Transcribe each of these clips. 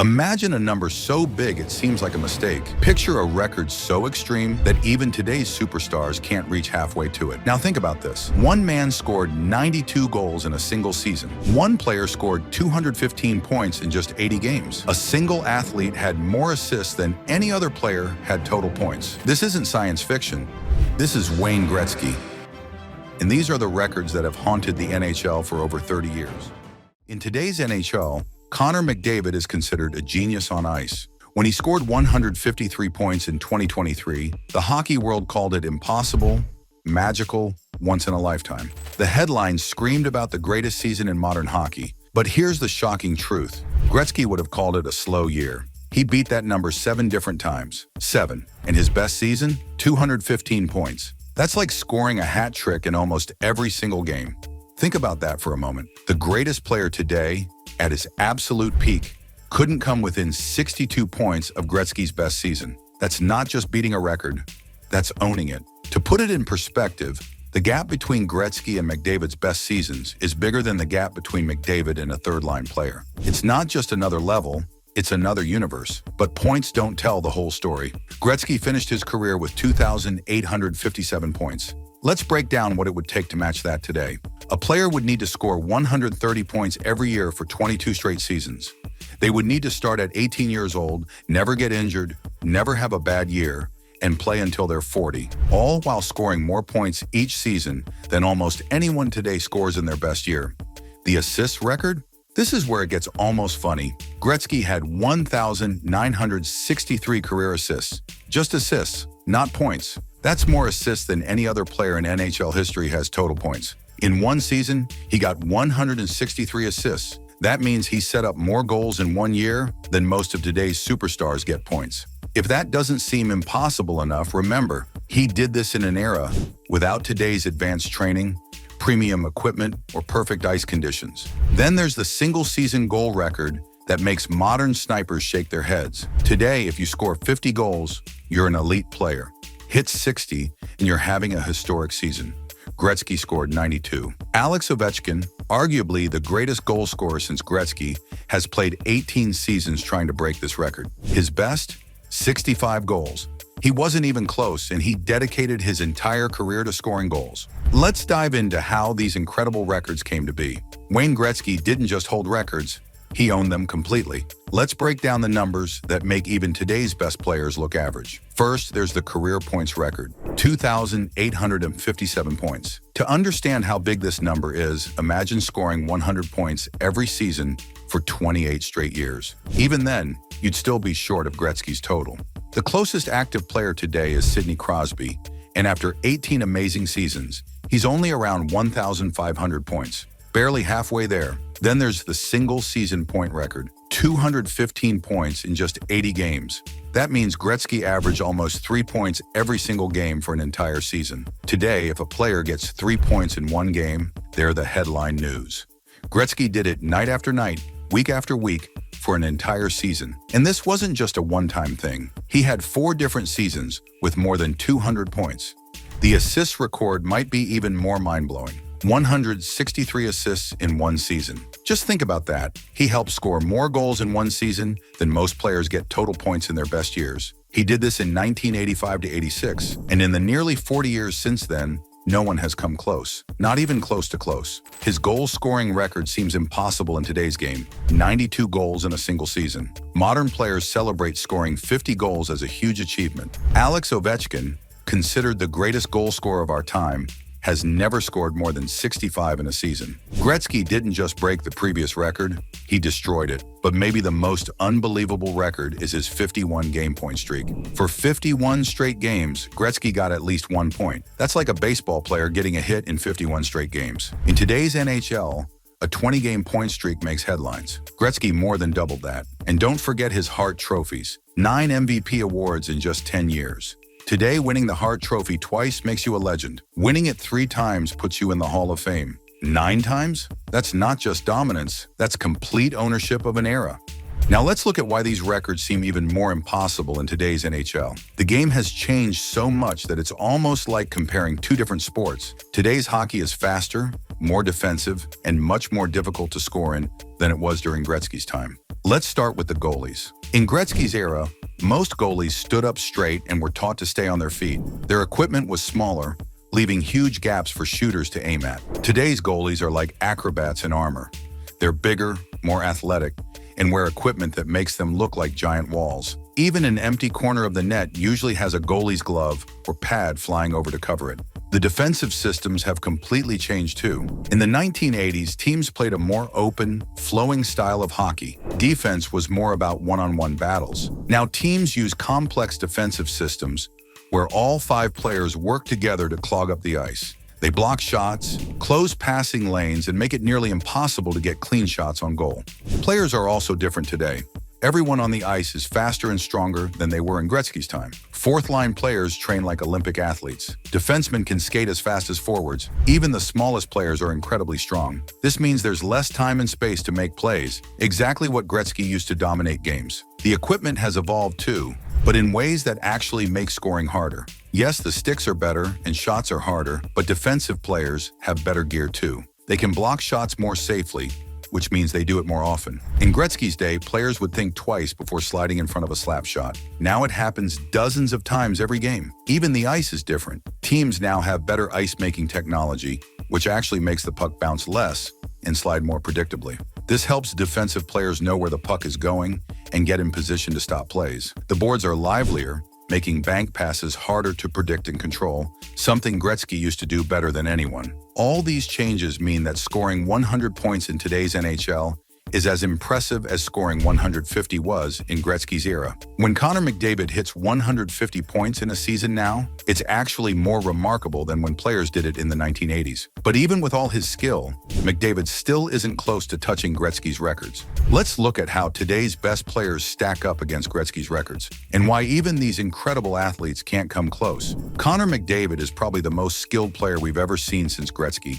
Imagine a number so big it seems like a mistake. Picture a record so extreme that even today's superstars can't reach halfway to it. Now think about this. One man scored 92 goals in a single season. One player scored 215 points in just 80 games. A single athlete had more assists than any other player had total points. This isn't science fiction. This is Wayne Gretzky. And these are the records that have haunted the NHL for over 30 years. In today's NHL, Connor McDavid is considered a genius on ice. When he scored 153 points in 2023, the hockey world called it impossible, magical, once in a lifetime. The headlines screamed about the greatest season in modern hockey. But here's the shocking truth. Gretzky would have called it a slow year. He beat that number 7 different times. 7. In his best season, 215 points. That's like scoring a hat trick in almost every single game. Think about that for a moment. The greatest player today, at his absolute peak, couldn't come within 62 points of Gretzky's best season. That's not just beating a record, that's owning it. To put it in perspective, the gap between Gretzky and McDavid's best seasons is bigger than the gap between McDavid and a third-line player. It's not just another level, it's another universe. But points don't tell the whole story. Gretzky finished his career with 2,857 points. Let's break down what it would take to match that today. A player would need to score 130 points every year for 22 straight seasons. They would need to start at 18 years old, never get injured, never have a bad year, and play until they're 40, all while scoring more points each season than almost anyone today scores in their best year. The assists record? This is where it gets almost funny. Gretzky had 1,963 career assists. Just assists, not points. That's more assists than any other player in NHL history has total points. In one season, he got 163 assists. That means he set up more goals in 1 year than most of today's superstars get points. If that doesn't seem impossible enough, remember, he did this in an era without today's advanced training, premium equipment, or perfect ice conditions. Then there's the single-season goal record that makes modern snipers shake their heads. Today, if you score 50 goals, you're an elite player. Hit 60, and you're having a historic season. Gretzky scored 92. Alex Ovechkin, arguably the greatest goal scorer since Gretzky, has played 18 seasons trying to break this record. His best? 65 goals. He wasn't even close, and he dedicated his entire career to scoring goals. Let's dive into how these incredible records came to be. Wayne Gretzky didn't just hold records, he owned them completely. Let's break down the numbers that make even today's best players look average. First, there's the career points record, 2,857 points. To understand how big this number is, imagine scoring 100 points every season for 28 straight years. Even then, you'd still be short of Gretzky's total. The closest active player today is Sidney Crosby, and after 18 amazing seasons, he's only around 1,500 points, barely halfway there. Then there's the single-season point record, 215 points in just 80 games. That means Gretzky averaged almost 3 points every single game for an entire season. Today, if a player gets 3 points in one game, they're the headline news. Gretzky did it night after night, week after week, for an entire season. And this wasn't just a one-time thing. He had 4 different seasons with more than 200 points. The assist record might be even more mind-blowing. 163 assists in one season. Just think about that. He helped score more goals in one season than most players get total points in their best years. He did this in 1985 to 86, and in the nearly 40 years since then, no one has come close. Not even close to close. His goal-scoring record seems impossible in today's game. 92 goals in a single season. Modern players celebrate scoring 50 goals as a huge achievement. Alex Ovechkin, considered the greatest goal scorer of our time, has never scored more than 65 in a season. Gretzky didn't just break the previous record, he destroyed it. But maybe the most unbelievable record is his 51 game point streak. For 51 straight games, Gretzky got at least 1 point. That's like a baseball player getting a hit in 51 straight games. In today's NHL, a 20-game point streak makes headlines. Gretzky more than doubled that. And don't forget his Hart trophies. 9 MVP awards in just 10 years. Today, winning the Hart Trophy twice makes you a legend. Winning it 3 times puts you in the Hall of Fame. 9 times? That's not just dominance, that's complete ownership of an era. Now let's look at why these records seem even more impossible in today's NHL. The game has changed so much that it's almost like comparing 2 different sports. Today's hockey is faster, more defensive, and much more difficult to score in than it was during Gretzky's time. Let's start with the goalies. In Gretzky's era, most goalies stood up straight and were taught to stay on their feet. Their equipment was smaller, leaving huge gaps for shooters to aim at. Today's goalies are like acrobats in armor. They're bigger, more athletic, and wear equipment that makes them look like giant walls. Even an empty corner of the net usually has a goalie's glove or pad flying over to cover it. The defensive systems have completely changed too. In the 1980s, teams played a more open, flowing style of hockey. Defense was more about one-on-one battles. Now teams use complex defensive systems where all 5 players work together to clog up the ice. They block shots, close passing lanes, and make it nearly impossible to get clean shots on goal. Players are also different today. Everyone on the ice is faster and stronger than they were in Gretzky's time. Fourth-line players train like Olympic athletes. Defensemen can skate as fast as forwards. Even the smallest players are incredibly strong. This means there's less time and space to make plays, exactly what Gretzky used to dominate games. The equipment has evolved too, but in ways that actually make scoring harder. Yes, the sticks are better and shots are harder, but defensive players have better gear too. They can block shots more safely, which means they do it more often. In Gretzky's day, players would think twice before sliding in front of a slap shot. Now it happens dozens of times every game. Even the ice is different. Teams now have better ice-making technology, which actually makes the puck bounce less and slide more predictably. This helps defensive players know where the puck is going and get in position to stop plays. The boards are livelier, making bank passes harder to predict and control, something Gretzky used to do better than anyone. All these changes mean that scoring 100 points in today's NHL is as impressive as scoring 150 was in Gretzky's era. When Connor McDavid hits 150 points in a season now, it's actually more remarkable than when players did it in the 1980s. But even with all his skill, McDavid still isn't close to touching Gretzky's records. Let's look at how today's best players stack up against Gretzky's records, and why even these incredible athletes can't come close. Connor McDavid is probably the most skilled player we've ever seen since Gretzky.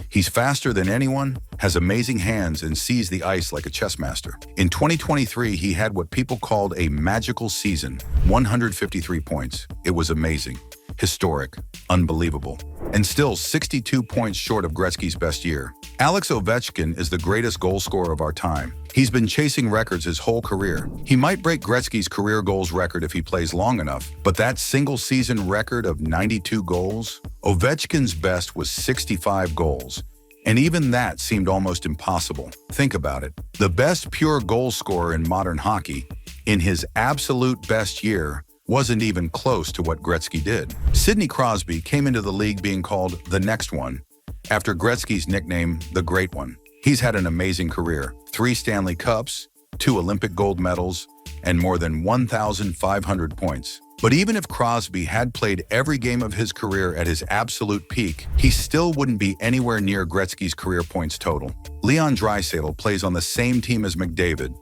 He's faster than anyone, has amazing hands, and sees the ice like a chess master. In 2023, he had what people called a magical season, 153 points. It was amazing, historic, unbelievable, and still 62 points short of Gretzky's best year. Alex Ovechkin is the greatest goal scorer of our time. He's been chasing records his whole career. He might break Gretzky's career goals record if he plays long enough, but that single-season record of 92 goals? Ovechkin's best was 65 goals, and even that seemed almost impossible. Think about it. The best pure goal scorer in modern hockey, in his absolute best year, wasn't even close to what Gretzky did. Sidney Crosby came into the league being called the next one, after Gretzky's nickname, the Great One. He's had an amazing career. 3 Stanley Cups, 2 Olympic gold medals, and more than 1,500 points. But even if Crosby had played every game of his career at his absolute peak, he still wouldn't be anywhere near Gretzky's career points total. Leon Draisaitl plays on the same team as McDavid,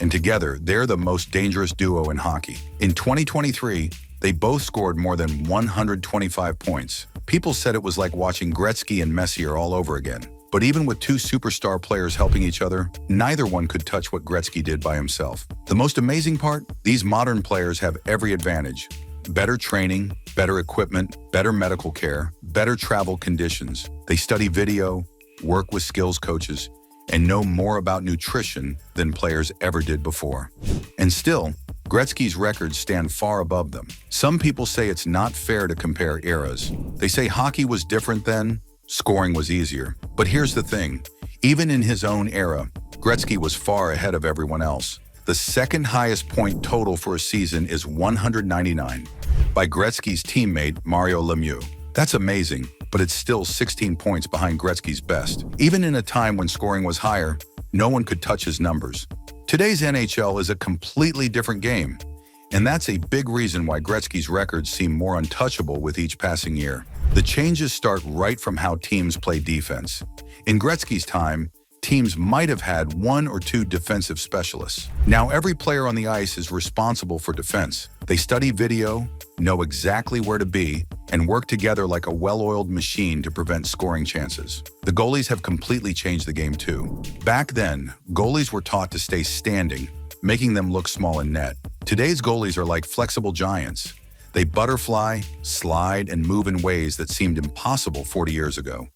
and together, they're the most dangerous duo in hockey. In 2023, they both scored more than 125 points. People said it was like watching Gretzky and Messier all over again. But even with 2 superstar players helping each other, neither one could touch what Gretzky did by himself. The most amazing part? These modern players have every advantage. Better training, better equipment, better medical care, better travel conditions. They study video, work with skills coaches, and know more about nutrition than players ever did before. And still, Gretzky's records stand far above them. Some people say it's not fair to compare eras. They say hockey was different then, scoring was easier. But here's the thing, even in his own era, Gretzky was far ahead of everyone else. The second highest point total for a season is 199 by Gretzky's teammate Mario Lemieux. That's amazing, but it's still 16 points behind Gretzky's best. Even in a time when scoring was higher, no one could touch his numbers. Today's NHL is a completely different game, and that's a big reason why Gretzky's records seem more untouchable with each passing year. The changes start right from how teams play defense. In Gretzky's time, teams might have had 1 or 2 defensive specialists. Now every player on the ice is responsible for defense. They study video, know exactly where to be, and work together like a well-oiled machine to prevent scoring chances. The goalies have completely changed the game too. Back then, goalies were taught to stay standing, making them look small in net. Today's goalies are like flexible giants. They butterfly, slide, and move in ways that seemed impossible 40 years ago.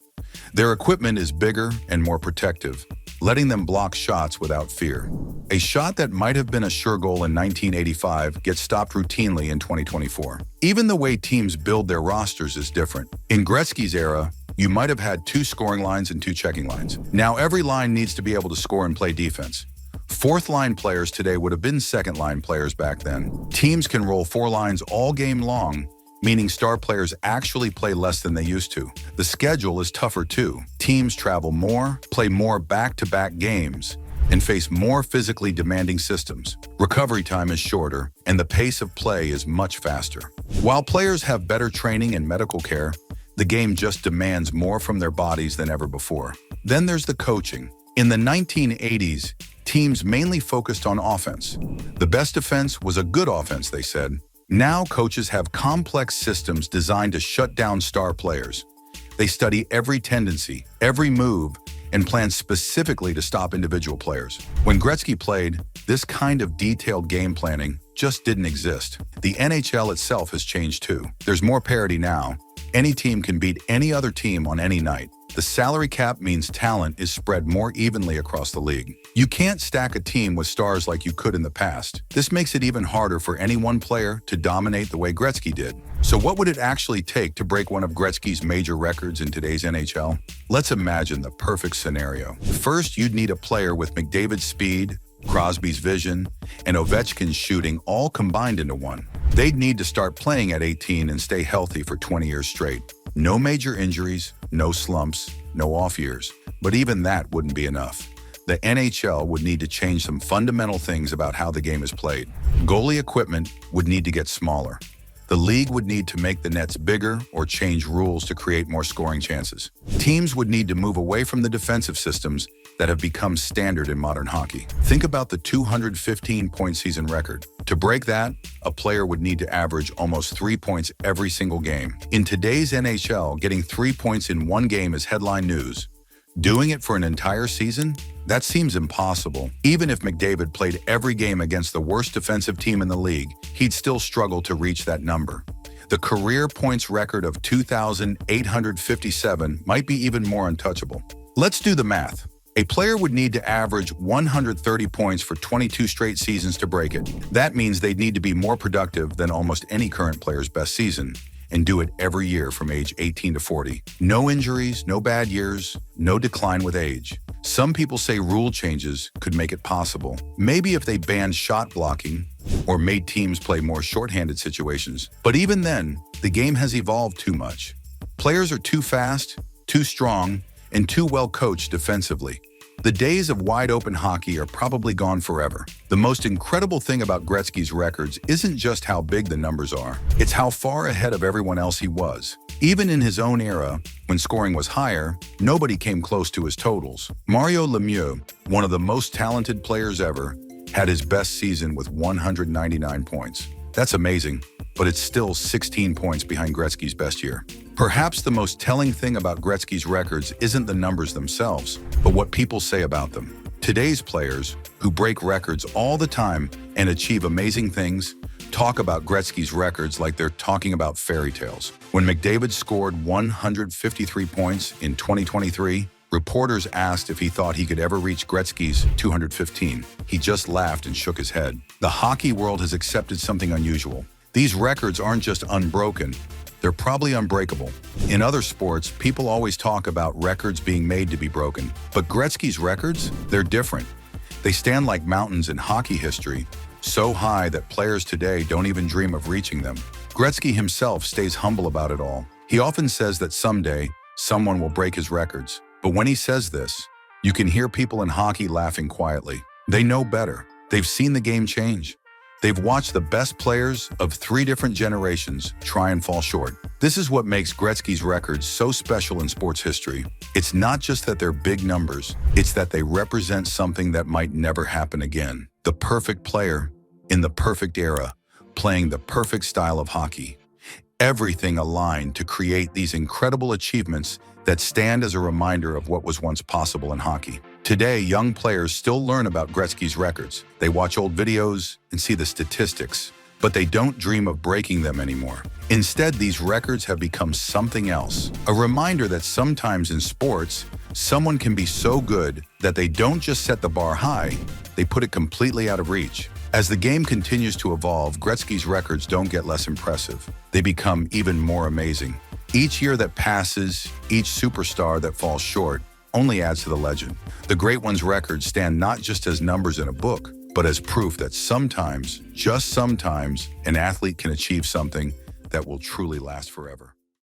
Their equipment is bigger and more protective, letting them block shots without fear. A shot that might have been a sure goal in 1985 gets stopped routinely in 2024. Even the way teams build their rosters is different. In Gretzky's era, you might have had 2 scoring lines and 2 checking lines. Now every line needs to be able to score and play defense. Fourth-line players today would have been second-line players back then. Teams can roll 4 lines all game long, meaning star players actually play less than they used to. The schedule is tougher too. Teams travel more, play more back-to-back games, and face more physically demanding systems. Recovery time is shorter, and the pace of play is much faster. While players have better training and medical care, the game just demands more from their bodies than ever before. Then there's the coaching. In the 1980s, teams mainly focused on offense. The best defense was a good offense, they said. Now coaches have complex systems designed to shut down star players. They study every tendency, every move, and plan specifically to stop individual players. When Gretzky played, this kind of detailed game planning just didn't exist. The NHL itself has changed too. There's more parity now. Any team can beat any other team on any night. The salary cap means talent is spread more evenly across the league. You can't stack a team with stars like you could in the past. This makes it even harder for any one player to dominate the way Gretzky did. So what would it actually take to break one of Gretzky's major records in today's NHL? Let's imagine the perfect scenario. First, you'd need a player with McDavid's speed, Crosby's vision, and Ovechkin's shooting all combined into one. They'd need to start playing at 18 and stay healthy for 20 years straight. No major injuries, no slumps, no off years. But even that wouldn't be enough. The NHL would need to change some fundamental things about how the game is played. Goalie equipment would need to get smaller. The league would need to make the nets bigger or change rules to create more scoring chances. Teams would need to move away from the defensive systems that have become standard in modern hockey. Think about the 215-point season record. To break that, a player would need to average almost 3 points every single game. In today's NHL, getting 3 points in one game is headline news. Doing it for an entire season? That seems impossible. Even if McDavid played every game against the worst defensive team in the league, he'd still struggle to reach that number. The career points record of 2,857 might be even more untouchable. Let's do the math. A player would need to average 130 points for 22 straight seasons to break it. That means they'd need to be more productive than almost any current player's best season, and do it every year from age 18 to 40. No injuries, no bad years, no decline with age. Some people say rule changes could make it possible. Maybe if they banned shot blocking or made teams play more shorthanded situations. But even then, the game has evolved too much. Players are too fast, too strong, and too well coached defensively. The days of wide-open hockey are probably gone forever. The most incredible thing about Gretzky's records isn't just how big the numbers are, it's how far ahead of everyone else he was. Even in his own era, when scoring was higher, nobody came close to his totals. Mario Lemieux, one of the most talented players ever, had his best season with 199 points. That's amazing, but it's still 16 points behind Gretzky's best year. Perhaps the most telling thing about Gretzky's records isn't the numbers themselves, but what people say about them. Today's players, who break records all the time and achieve amazing things, talk about Gretzky's records like they're talking about fairy tales. When McDavid scored 153 points in 2023, reporters asked if he thought he could ever reach Gretzky's 215. He just laughed and shook his head. The hockey world has accepted something unusual. These records aren't just unbroken, they're probably unbreakable. In other sports, people always talk about records being made to be broken. But Gretzky's records, they're different. They stand like mountains in hockey history, so high that players today don't even dream of reaching them. Gretzky himself stays humble about it all. He often says that someday, someone will break his records. But when he says this, you can hear people in hockey laughing quietly. They know better. They've seen the game change. They've watched the best players of 3 different generations try and fall short. This is what makes Gretzky's records so special in sports history. It's not just that they're big numbers, it's that they represent something that might never happen again. The perfect player in the perfect era, playing the perfect style of hockey. Everything aligned to create these incredible achievements that stand as a reminder of what was once possible in hockey. Today, young players still learn about Gretzky's records. They watch old videos and see the statistics, but they don't dream of breaking them anymore. Instead, these records have become something else. A reminder that sometimes in sports, someone can be so good that they don't just set the bar high, they put it completely out of reach. As the game continues to evolve, Gretzky's records don't get less impressive. They become even more amazing. Each year that passes, each superstar that falls short, only adds to the legend. The Great One's records stand not just as numbers in a book, but as proof that sometimes, just sometimes, an athlete can achieve something that will truly last forever.